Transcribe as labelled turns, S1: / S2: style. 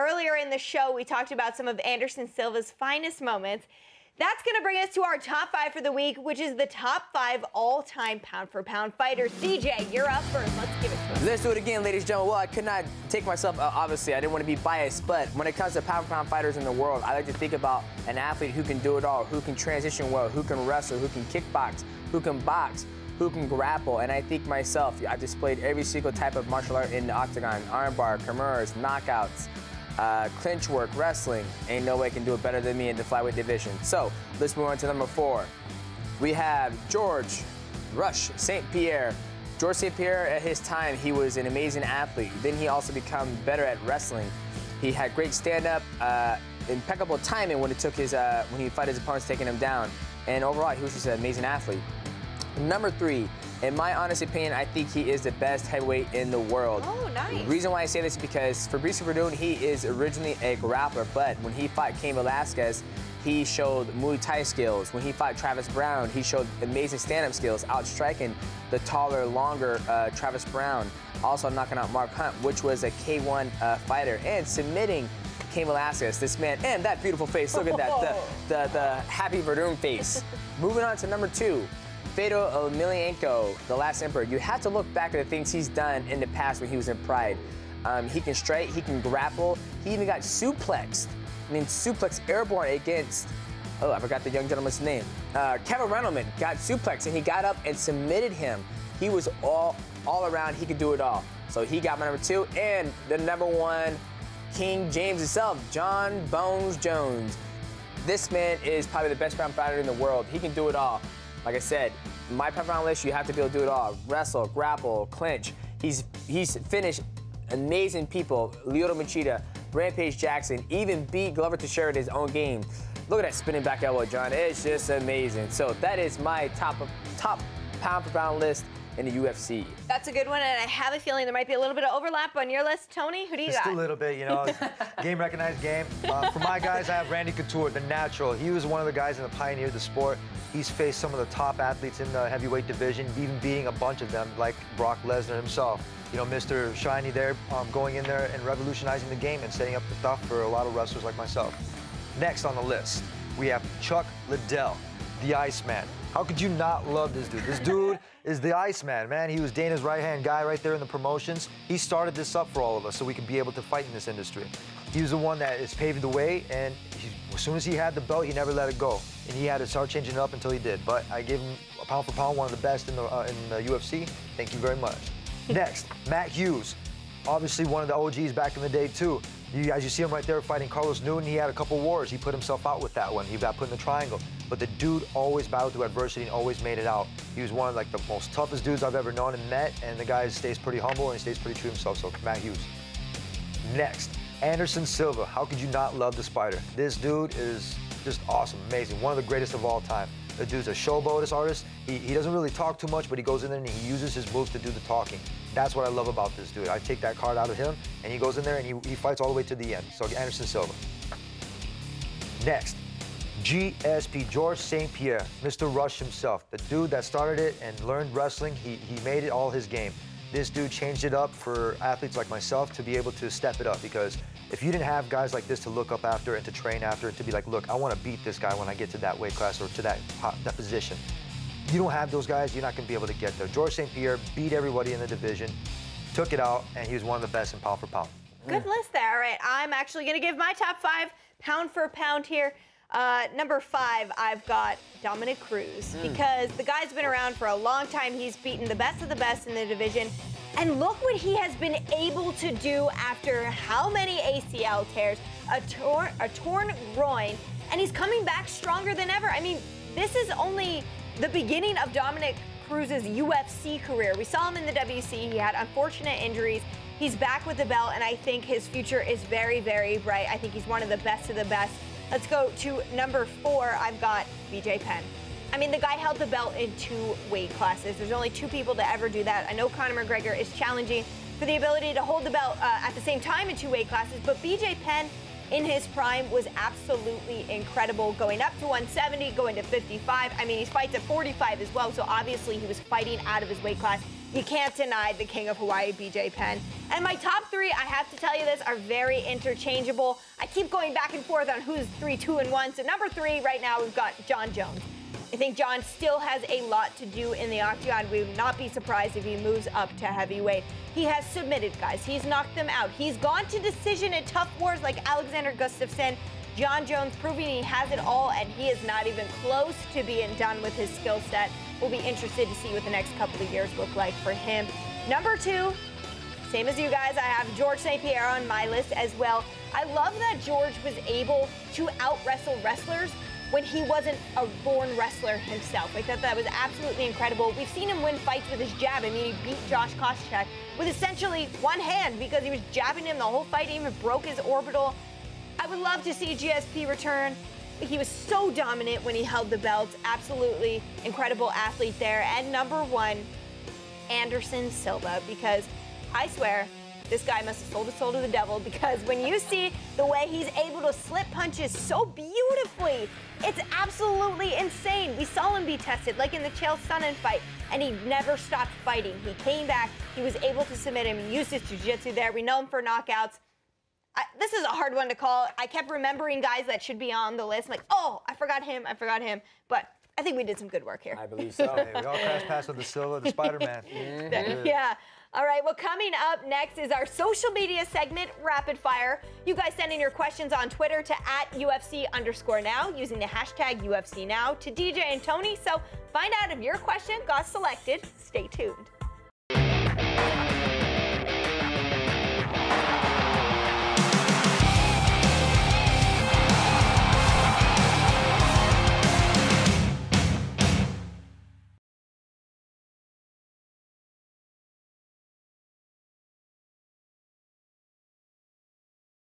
S1: Earlier in the show, we talked about some of Anderson Silva's finest moments. That's going to bring us to our top 5 for the week, which is the top 5 all-time pound-for-pound fighters. CJ, you're up first. Let's give it to us.
S2: Let's do it again, ladies and gentlemen. Well, I could not take myself, obviously, I didn't want to be biased, but when it comes to pound-for-pound fighters in the world, I like to think about an athlete who can do it all, who can transition well, who can wrestle, who can kickbox, who can box, who can grapple. And I think myself, I displayed every single type of martial art in the octagon: armbar, kimura's, knockouts, clinch work, wrestling. Ain't no way can do it better than me in the flyweight division. So let's move on to number 4. We have George Rush St. Pierre. George St. Pierre, at his time, he was an amazing athlete. Then he also became better at wrestling. He had great stand-up, impeccable timing when he took his when he fought his opponents, taking him down. And overall, he was just an amazing athlete. Number 3, in my honest opinion, I think he is the best heavyweight in the world.
S1: Oh, nice.
S2: The reason why I say this is because Fabricio Werdum, he is originally a grappler, but when he fought Cain Velasquez, he showed Muay Thai skills. When he fought Travis Brown, he showed amazing stand-up skills, outstriking the taller, longer Travis Brown, also knocking out Mark Hunt, which was a K1 fighter, and submitting Cain Velasquez, this man, and that beautiful face. Look at that, the happy Werdum face. Moving on to number 2. Fedor Emelianenko, the last emperor. You have to look back at the things he's done in the past when he was in Pride. He can strike, he can grapple. He even got suplexed. I mean, suplex airborne against, oh, I forgot the young gentleman's name. Kevin Randleman got suplexed, and he got up and submitted him. He was all around, he could do it all. So he got my number 2. And the number 1, King James himself, John Bones Jones. This man is probably the best pound fighter in the world. He can do it all. Like I said, my pound list, you have to be able to do it all. Wrestle, grapple, clinch. He's finished amazing people. Lyoto Machida, Rampage Jackson, even beat Glover Teixeira in his own game. Look at that spinning back elbow, John. It's just amazing. So that is my top pound for pound list in the UFC.
S1: That's a good one, and I have a feeling there might be a little bit of overlap on your list. Tony, who do you got?
S3: Just a little bit, you know, game recognized game. For my guys, I have Randy Couture, the natural. He was one of the guys that pioneered the sport. He's faced some of the top athletes in the heavyweight division, even beating a bunch of them, like Brock Lesnar himself. You know, Mr. Shiny there, going in there and revolutionizing the game and setting up the stuff for a lot of wrestlers like myself. Next on the list, we have Chuck Liddell, the Iceman. How could you not love this dude? This dude is the Iceman, man. He was Dana's right-hand guy right there in the promotions. He started this up for all of us so we could be able to fight in this industry. He was the one that is paving the way, and as soon as he had the belt, he never let it go. And he had to start changing it up until he did. But I gave him a pound for pound, one of the best in the UFC. Thank you very much. Next, Matt Hughes. Obviously one of the OGs back in the day, too. As you see him right there fighting Carlos Newton, he had a couple wars. He put himself out with that one. He got put in the triangle. But the dude always battled through adversity and always made it out. He was one of the most toughest dudes I've ever known and met, and the guy stays pretty humble and he stays pretty true to himself, so Matt Hughes. Next, Anderson Silva. How could you not love the Spider? This dude is just awesome, amazing, one of the greatest of all time. The dude's a showboat artist. He doesn't really talk too much, but he goes in there and he uses his moves to do the talking. That's what I love about this dude. I take that card out of him, and he goes in there and he fights all the way to the end. So Anderson Silva. Next, GSP, George St. Pierre, Mr. Rush himself. The dude that started it and learned wrestling, he made it all his game. This dude changed it up for athletes like myself to be able to step it up, because if you didn't have guys like this to look up after and to train after and to be like, look, I want to beat this guy when I get to that weight class or to that position. You don't have those guys, you're not going to be able to get there. George St. Pierre beat everybody in the division, took it out, and he was one of the best in pound for pound.
S1: Good list there. All right, I'm actually going to give my top 5 pound for pound here. Number 5, I've got Dominick Cruz, because the guy's been around for a long time. He's beaten the best of the best in the division. And look what he has been able to do after how many ACL tears, a torn groin, and he's coming back stronger than ever. I mean, this is only the beginning of Dominick Cruz's UFC career. We saw him in the WC. He had unfortunate injuries. He's back with the belt, and I think his future is very, very bright. I think he's one of the best of the best. Let's go to number 4. I've got BJ Penn. I mean, the guy held the belt in 2 weight classes. There's only 2 people to ever do that. I know Conor McGregor is challenging for the ability to hold the belt at the same time in 2 weight classes, but BJ Penn in his prime was absolutely incredible, going up to 170, going to 55. I mean, he fights at 45 as well, so obviously he was fighting out of his weight class. You can't deny the king of Hawaii, BJ Penn. And my top 3, I have to tell you this, are very interchangeable. I keep going back and forth on who's 3, 2, and 1. So number 3 right now, we've got Jon Jones. I think Jon still has a lot to do in the octagon. We would not be surprised if he moves up to heavyweight. He has submitted guys. He's knocked them out. He's gone to decision in tough wars like Alexander Gustafsson. Jon Jones proving he has it all, and he is not even close to being done with his skill set. We'll be interested to see what the next couple of years look like for him. Number 2, same as you guys, I have George St. Pierre on my list as well. I love that George was able to out-wrestle wrestlers when he wasn't a born wrestler himself. I thought that was absolutely incredible. We've seen him win fights with his jab. I mean, he beat Josh Koscheck with essentially one hand because he was jabbing him the whole fight. He even broke his orbital. I would love to see GSP return. He was so dominant when he held the belts. Absolutely incredible athlete there. And number 1, Anderson Silva, because I swear, this guy must have sold his soul to the devil, because when you see the way he's able to slip punches so beautifully, it's absolutely insane. We saw him be tested, like in the Chael Sonnen fight, and he never stopped fighting. He came back, he was able to submit him, he used his jiu-jitsu there. We know him for knockouts. This is a hard one to call. I kept remembering guys that should be on the list. I'm like, oh, I forgot him. But I think we did some good work here.
S2: I believe so.
S3: Hey, we all crash past with the Silva, the Spider-Man.
S1: Yeah. All right, well, coming up next is our social media segment, Rapid Fire. You guys send in your questions on Twitter to @UFC_now using the hashtag UFC Now to DJ and Tony. So find out if your question got selected. Stay tuned.